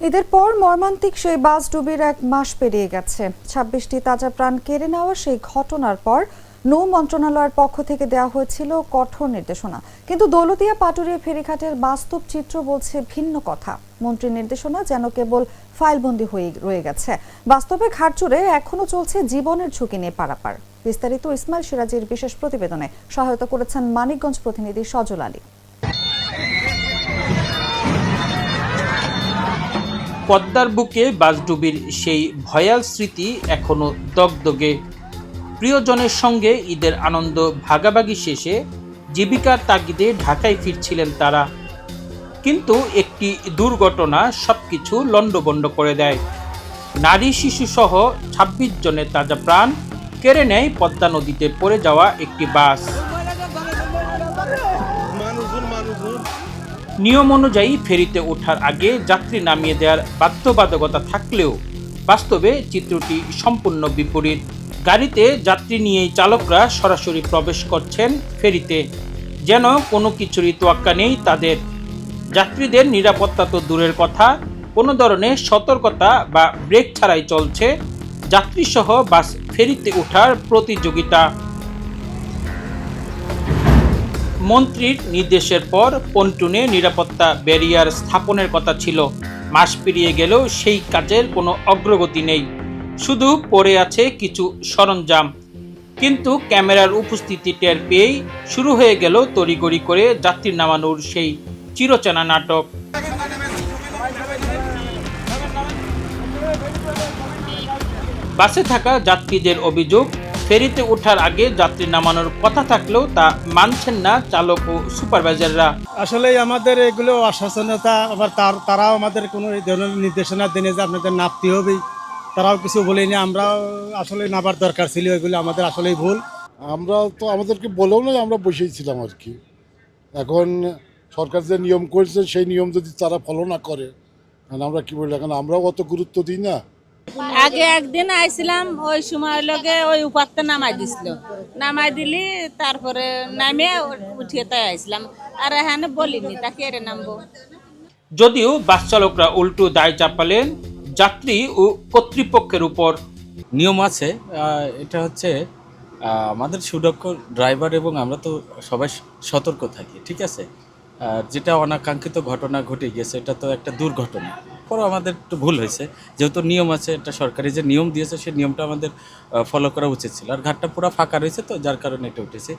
ঈদের পর মর্মান্তিক সেই বাস ডুবির 1 মাস পেরিয়ে গেছে। 26টি তাজা প্রাণ কেড়ে নেওয়া সেই ঘটনার পর নৌ মন্ত্রণালয়ের পক্ষ থেকে দেওয়া হয়েছিল কঠোর নির্দেশনা, কিন্তু দৌলতদিয়া পাটুরিয়া ফেরিঘাটের বাস্তব চিত্র বলছে ভিন্ন কথা। মন্ত্রীর নির্দেশনা যেন কেবল ফাইলবন্দি হয়ে রয়ে গেছে। বাস্তবে ঘাট জুড়ে এখনো চলছে জীবনের ঝুঁকি নিয়ে পারাপার। বিস্তারিত ইসমাইল সিরাজের বিশেষ প্রতিবেদনে সহায়তা করেছেন মানিকগঞ্জ প্রতিনিধি সজল আলী। পদ্মার বুকে বাসডুবির সেই ভয়াল স্মৃতি এখনো দগদগে। প্রিয়জনের সঙ্গে ঈদের আনন্দ ভাগাভাগি শেষে জীবিকার তাগিদে ঢাকায় ফিরছিলেন তারা, কিন্তু একটি দুর্ঘটনা সবকিছু লণ্ডভণ্ড করে দেয়। নারী শিশু সহ 26 জনের তাজা প্রাণ কেড়ে নেয় পদ্মা নদীতে পড়ে যাওয়া একটি বাস। নিয়ম অনুযায়ী ফেরিতে ওঠার আগে যাত্রী নামিয়ে দেওয়ার বাধ্যবাধকতা থাকলেও বাস্তবে চিত্রটি সম্পূর্ণ বিপরীত। গাড়িতে যাত্রী নিয়েই চালকরা সরাসরি প্রবেশ করছেন ফেরিতে, যেন কোনো কিছুরই তোয়াক্কা নেই তাদের। যাত্রীদের নিরাপত্তা তো দূরের কথা, কোনো ধরনের সতর্কতা বা ব্রেক ছাড়াই চলছে যাত্রীসহ বাস ফেরিতে ওঠার প্রতিযোগিতা। মন্ত্রীর নির্দেশের পর পন্টুনে নিরাপত্তা ব্যারিয়ার স্থাপনের কথা ছিল। মাস পেরিয়ে গেলেও সেই কাজের কোনো অগ্রগতি নেই, শুধু পড়ে আছে কিছু সরঞ্জাম। কিন্তু ক্যামেরার উপস্থিতি টের পেয়েই শুরু হয়ে গেল তড়িঘড়ি করে যাত্রী নামানোর সেই চিরচেনা নাটক। বাসে থাকা যাত্রীদের অভিযোগ, ফেরিতে ওঠার আগে যাত্রী নামানোর কথা থাকলেও তা মানছেন না চালক ও সুপারভাইজাররা। আসলে আমাদের এগুলো অসচেতনতা, আবার তারাও আমাদের কোনো ধরনের নির্দেশনা দেনে যে আপনাদের নামতে হবেই, তারাও কিছু বলেনি। আমরাও আসলে নামার দরকার ছিল, এগুলো আমাদের আসলেই ভুল। আমরা তো আমাদেরকে বলেও নয়, আমরা বসেই ছিলাম আর কি। এখন সরকার যে নিয়ম করেছে সেই নিয়ম যদি তারা ফলো না করে, আমরা কি বলি, এখন আমরাও অত গুরুত্ব দিই না। আগে একদিন আইছিলাম, ওই সময় লগে ওই উপারতে নামাই দিছিল, নামাই দিলি তারপরে নামে উঠিয়ে তাই আইছিলাম। আর এখানে বলিনি তাকে এরে নামবো। যদিও বাস চালকরা উল্টো দায় চাপালেন যাত্রী ও কর্তৃপক্ষের উপর। নিয়ম আছে, এটা হচ্ছে আমাদের সুদক্ষ ড্রাইভার এবং আমরা তো সবাই সতর্ক থাকি, ঠিক আছে। আর যেটা অনাকাঙ্ক্ষিত ঘটনা ঘটে গেছে, এটা তো একটা দুর্ঘটনা। পরে আমাদের একটু ভুল হয়েছে, যেহেতু নিয়ম আছে, এটা সরকারি যে নিয়ম দিয়েছে সেই নিয়মটা আমাদের ফলো করা উচিত ছিল। আর ঘাটটা পুরো ফাঁকা রয়েছে, তো যার কারণে এটা উঠেছে।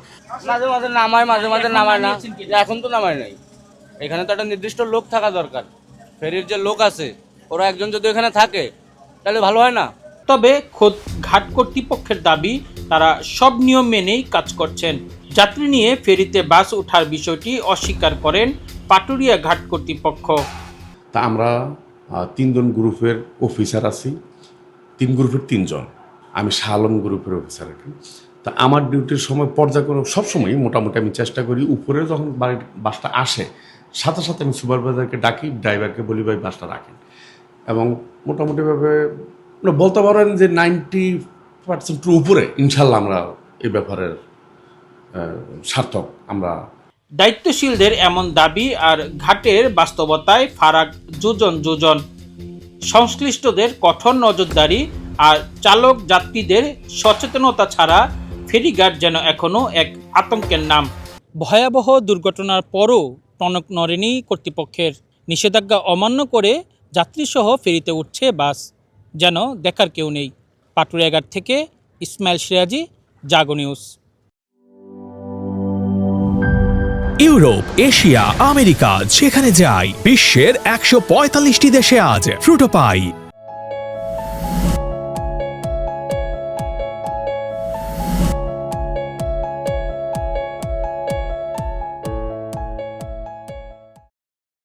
মাঝে মাঝে নামায়, মাঝে মাঝে নামায় না। এখন তো নামায় নাই, এখানে তো একটা নির্দিষ্ট লোক থাকা দরকার। ফেরির যে লোক আছে, ওরা একজন যদি এখানে থাকে তাহলে ভালো হয় না। তবে খোদ ঘাট কর্তৃপক্ষের দাবি, তারা সব নিয়ম মেনেই কাজ করছেন। যাত্রী নিয়ে ফেরিতে বাস ওঠার বিষয়টি অস্বীকার করেন পাটুরিয়া ঘাট কর্তৃপক্ষ। তা আমরা 3 জন গ্রুপের অফিসার আছি, 3 গ্রুপের 3 জন। আমি শালম গ্রুপের অফিসার আর কি। তা আমার ডিউটির সময় পর্যায়ক্রমে সবসময় মোটামুটি আমি চেষ্টা করি, উপরে যখন বাসটা আসে সাথে সাথে আমি সুপারভাইজারকে ডাকি, ড্রাইভারকে বলি ভাই বাসটা রাখেন। এবং মোটামুটিভাবে বলতে পারেন যে 90% উপরে ইনশাল্লাহ আমরা এই ব্যাপারের সার্থক। আমরা দায়িত্বশীলদের এমন দাবি আর ঘাটের বাস্তবতায় ফারাক যোজন। সংশ্লিষ্টদের কঠোর নজরদারি আর চালক যাত্রীদের সচেতনতা ছাড়া ফেরিঘাট যেন এখনো এক আতঙ্কের নাম। ভয়াবহ দুর্ঘটনার পরও টনক নড়েনি কর্তৃপক্ষের। নিষেধাজ্ঞা অমান্য করে যাত্রীসহ ফেরিতে উঠছে বাস, যেন দেখার কেউ নেই। পাটুরিয়া ঘাট থেকে ইসমাইল সিরাজি, জাগো নিউজ। ইউরোপ, এশিয়া, আমেরিকা যেখানে যাই, বিশ্বের 145টি দেশে আজ ফ্রুটো পাই।